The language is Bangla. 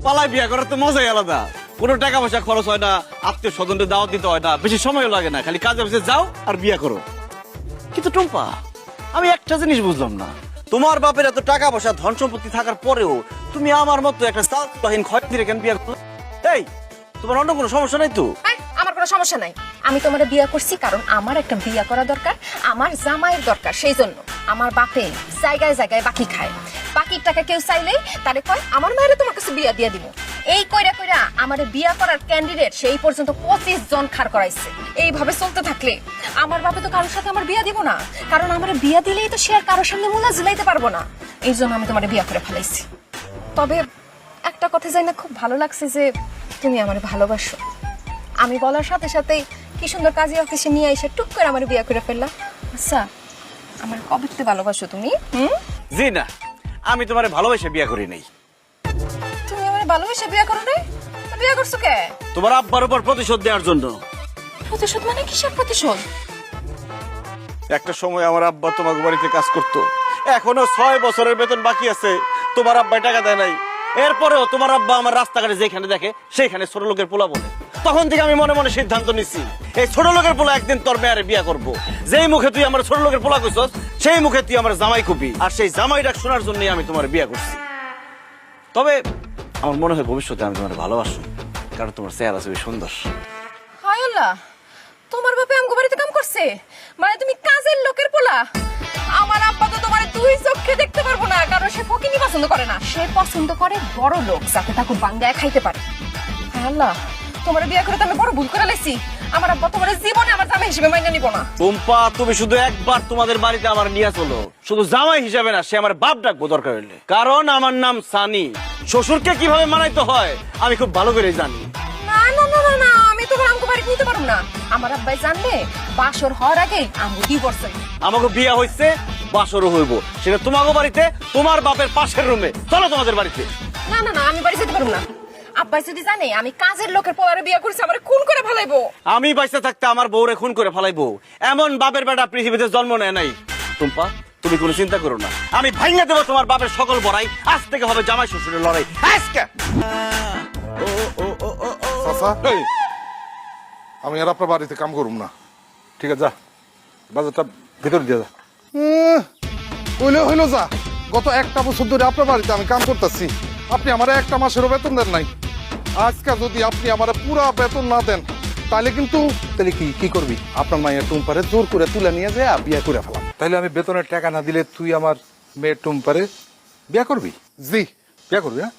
পালাই বিয়া করার তো মজাই আলাদা। কোনো টাকা পয়সা খরচ হয় না, আত্মীয় স্বজনদের দাওয়াত দিতে হয় না, বেশি সময় লাগে না, খালি কাজে বসে যাও আর বিয়া করো। কিন্তু টুম্পা, আমি একটা জিনিস বুঝলাম না, তোমার বাপের এত টাকা পয়সা ধন সম্পত্তি থাকার পরেও তুমি আমার মতো একটা সালহীন খয়রাতিরে কেন বিয়া করলে? এই, তোমার অন্য কোনো সমস্যা নাই তো? আমার কোনো সমস্যা নাই। আমি তোমার বিয়া করছি কারণ আমার একটা বিয়া করা দরকার, আমার জামাইয়ের দরকার। সেই জন্য আমার বাপে জায়গায় জায়গায় বাকি খায়। বাকির টাকা কেউ চাইলেই তারে কয় আমার মায়ের তোমার কাছে বিয়া দিয়া দিব। এই কইরা কইরা আমার বিয়া করার ক্যান্ডিডেট সেই পর্যন্ত 25 জন খাড় করাইছে। এইভাবে চলতে থাকলে আমার বাপে তো কারোর সাথে আমার বিয়া দিব না, কারণ আমার বিয়া দিলেই তো সে আর কারোর সামনে মুলা ঝুলাইতে পারবো না। এই জন্য আমি তোমার বিয়া করে ফেলাইছি। তবে একটা কথা জানি না, খুব ভালো লাগছে যে তুমি আমার ভালোবাসো। আমি বলার সাথে সাথে কি সুন্দর কাজী অফিসে নিয়ে এসে টুক করে আমার বিয়া করে ফেললা। আচ্ছা, আমার কবে ভালোবাসো তুমি? জি না, আমি তোমারে ভালোবেসে বিয়া করি নাই। তুমি আমার ভালোবেসে বিয়া করো নাই? বিয়া করছো কে? তোমার আব্বার উপর প্রতিশোধ দেওয়ার জন্য। প্রতিশোধ মানে কিসের প্রতিশোধ? একটা সময় আমার আব্বা তোমার বাড়িতে কাজ করতো, এখনো 6 বছরের বেতন বাকি আছে, তোমার আব্বাই টাকা দেয় নাই। এরপরেও তোমার আব্বা আমার রাস্তাঘাটে যেখানে দেখে সেইখানে ছোট লোকের পোলা বলে। তখন থেকে আমি মনে মনে সিদ্ধান্ত নিচ্ছি, এই ছোট লোকের পোলা একদিন তোর মেয়ারে বিয়া করবো। যেই মুখে তুই আমার ছোট লোকের পোলা কইছস, সেই মুখে তুই আমার জামাই কবি। আর সেই জামাই ডাক শোনার জন্যই আমি তোমার বিয়া করছি। তবে আমার মনে হয় ভবিষ্যতে আমি তোমার ভালোবাসি, কারণ তোমার চেহারা খুবই সুন্দর। হায় আল্লাহ, তোমার বাপে আমগো বাড়িতে কাম করছে? মানে তুমি কাজের লোকের পোলা? আমার আব্বা তো তোমার দুই চোখে দেখতে পারবো না, কারণ সে ফকিনি পছন্দ করে না। সে পছন্দ করে বড় লোক, যাতে তাকে বাঙ্গায় খাইতে পারে। হায় আল্লাহ, তোমার বিয়া করে তো আমি বড় ভুল করে লাইছি। আমার আব্বা তোমার জীবনে আমার জামাই হিসেবে মাইনা নিব না। টুম্পা, তুমি শুধু একবার তোমাদের বাড়িতে আমার নিয়ে চলো, শুধু জামাই হিসেবে না, সে আমার বাপ ডাকবো দরকার হইলে। কারণ আমার নাম সানি, শ্বশুরকে কিভাবে মানাইতে হয় আমি খুব ভালো করে জানি। না না না না না, আমি তোমার আমগো বাড়িতে নিতে পারবো না। আমার আব্বাই জানলে বাসর হওয়ার আগে আমগো ডিভোর্স হইবে। আমাকে বিয়ে হইছে, বাসরও হইব, সেটা তোমাকে বাড়িতে, তোমার বাপের পাশের রুমে। চলো তোমাদের বাড়িতে। না না না, আমি বাড়ি যেতে পারবো না। আব্বাই যদি জানে আমি কাজের লোকের পোলারে বিয়ে করছি, আমারে খুন করে ফেলাইবো। আমি বাইসা থাকতে আমার বউরে খুন করে ফেলাইবো, এমন বাপের বেটা পৃথিবীতে জন্ম নেয় নাই। টুম্পা, তুমি কোনো চিন্তা করো না, আমি ভাঙিয়ে দেবো তোমার বাপের সকল বড়াই। আজ থেকে হবে জামাই শ্বশুরের লড়াই। আজকে চাচা, আমি আর আপনার বাড়িতে কাম করুম না, ঠিক আছে? যা, বাজারটা ভিতর দিয়ে যা। হইলো যা। গত 1 বছর ধরে আপনার বাড়িতে আমি কাম করতেছি, আপনি আমার 1 মাসেরও বেতন দেন নাই। আজকে যদি আপনি আমার পুরা বেতন না দেন, তাহলে কিন্তু তাহলে কি করবি? আপনার মায়ের টুম্পারে জোর করে তুলে নিয়ে যায় বিয়ে করে ফেলাম। তাহলে আমি বেতনের টাকা না দিলে তুই আমার মেয়ের টুম্পারে বিয়ে করবি? জি, বিয়ে করবি। হ্যাঁ,